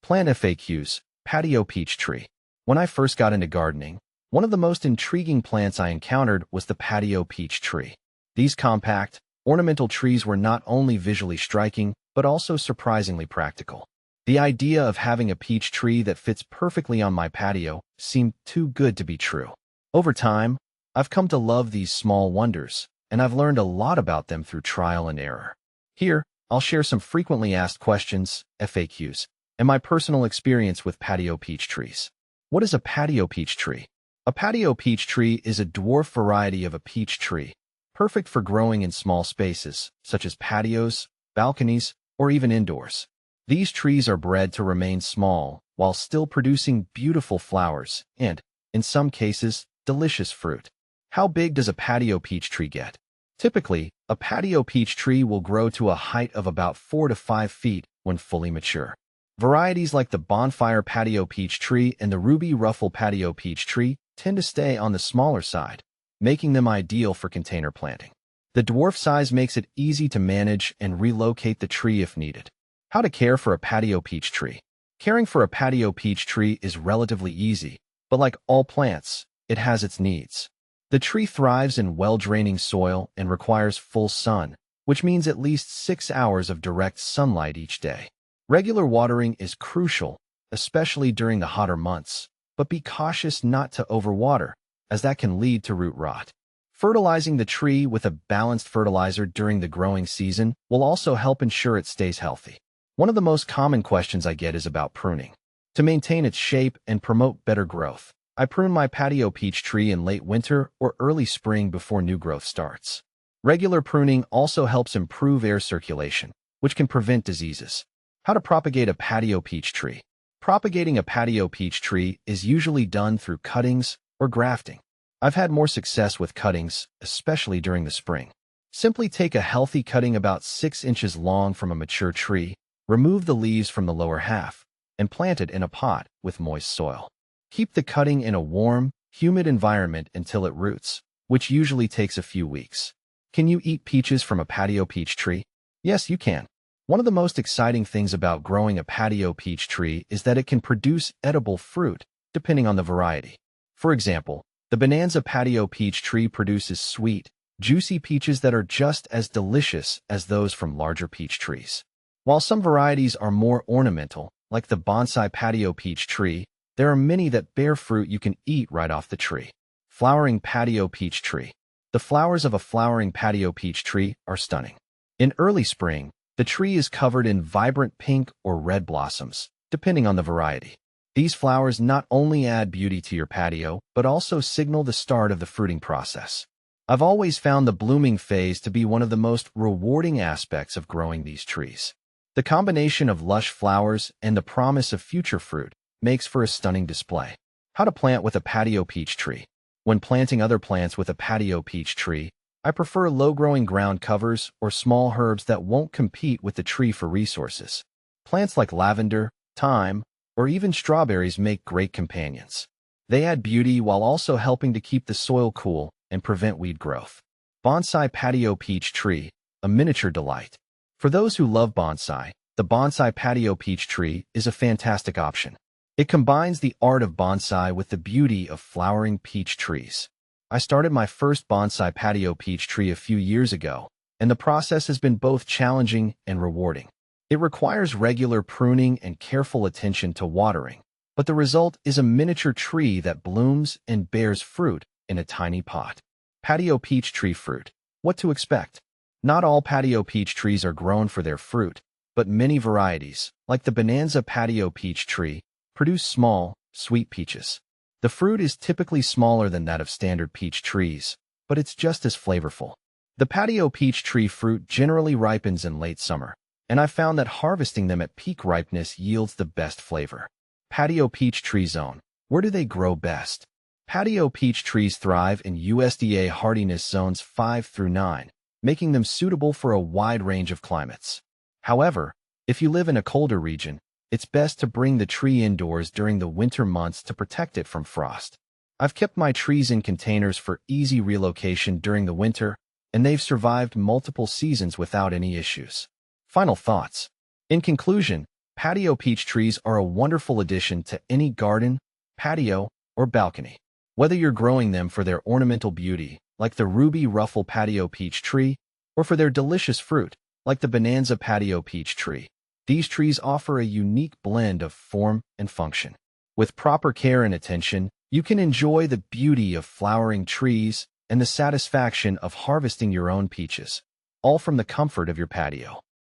Plant FAQs, Patio Peach Tree. When I first got into gardening, one of the most intriguing plants I encountered was the patio peach tree. These compact, ornamental trees were not only visually striking, but also surprisingly practical. The idea of having a peach tree that fits perfectly on my patio seemed too good to be true. Over time, I've come to love these small wonders, and I've learned a lot about them through trial and error. Here, I'll share some frequently asked questions, FAQs, and my personal experience with patio peach trees. What is a patio peach tree? A patio peach tree is a dwarf variety of a peach tree, perfect for growing in small spaces, such as patios, balconies, or even indoors. These trees are bred to remain small while still producing beautiful flowers and, in some cases, delicious fruit. How big does a patio peach tree get? Typically, a patio peach tree will grow to a height of about 4 to 5 feet when fully mature. Varieties like the bonfire patio peach tree and the ruby ruffle patio peach tree tend to stay on the smaller side, making them ideal for container planting. The dwarf size makes it easy to manage and relocate the tree if needed. How to care for a patio peach tree. Caring for a patio peach tree is relatively easy, but like all plants, it has its needs. The tree thrives in well-draining soil and requires full sun, which means at least 6 hours of direct sunlight each day. Regular watering is crucial, especially during the hotter months, but be cautious not to overwater, as that can lead to root rot. Fertilizing the tree with a balanced fertilizer during the growing season will also help ensure it stays healthy. One of the most common questions I get is about pruning. To maintain its shape and promote better growth, I prune my patio peach tree in late winter or early spring before new growth starts. Regular pruning also helps improve air circulation, which can prevent diseases. How to propagate a patio peach tree. Propagating a patio peach tree is usually done through cuttings or grafting. I've had more success with cuttings, especially during the spring. Simply take a healthy cutting about 6 inches long from a mature tree, remove the leaves from the lower half, and plant it in a pot with moist soil. Keep the cutting in a warm, humid environment until it roots, which usually takes a few weeks. Can you eat peaches from a patio peach tree? Yes, you can. One of the most exciting things about growing a patio peach tree is that it can produce edible fruit, depending on the variety. For example, the Bonanza patio peach tree produces sweet, juicy peaches that are just as delicious as those from larger peach trees. While some varieties are more ornamental, like the bonsai patio peach tree, there are many that bear fruit you can eat right off the tree. Flowering patio peach tree. The flowers of a flowering patio peach tree are stunning. In early spring, the tree is covered in vibrant pink or red blossoms, depending on the variety. These flowers not only add beauty to your patio, but also signal the start of the fruiting process. I've always found the blooming phase to be one of the most rewarding aspects of growing these trees. The combination of lush flowers and the promise of future fruit makes for a stunning display. How to plant with a patio peach tree. When planting other plants with a patio peach tree, I prefer low-growing ground covers or small herbs that won't compete with the tree for resources. Plants like lavender, thyme, or even strawberries make great companions. They add beauty while also helping to keep the soil cool and prevent weed growth. Bonsai patio peach tree, a miniature delight. For those who love bonsai, the bonsai patio peach tree is a fantastic option. It combines the art of bonsai with the beauty of flowering peach trees. I started my first bonsai patio peach tree a few years ago, and the process has been both challenging and rewarding. It requires regular pruning and careful attention to watering, but the result is a miniature tree that blooms and bears fruit in a tiny pot. Patio peach tree fruit. What to expect? Not all patio peach trees are grown for their fruit, but many varieties, like the Bonanza patio peach tree, produce small, sweet peaches. The fruit is typically smaller than that of standard peach trees, but it's just as flavorful. The patio peach tree fruit generally ripens in late summer, and I've found that harvesting them at peak ripeness yields the best flavor. Patio peach tree zone. Where do they grow best? Patio peach trees thrive in USDA hardiness zones 5 through 9, making them suitable for a wide range of climates. However, if you live in a colder region, it's best to bring the tree indoors during the winter months to protect it from frost. I've kept my trees in containers for easy relocation during the winter, and they've survived multiple seasons without any issues. Final thoughts. In conclusion, Patio peach trees are a wonderful addition to any garden, patio, or balcony. Whether you're growing them for their ornamental beauty, like the ruby ruffle patio peach tree, or for their delicious fruit, like the bonanza patio peach tree, these trees offer a unique blend of form and function. With proper care and attention, you can enjoy the beauty of flowering trees and the satisfaction of harvesting your own peaches, all from the comfort of your patio.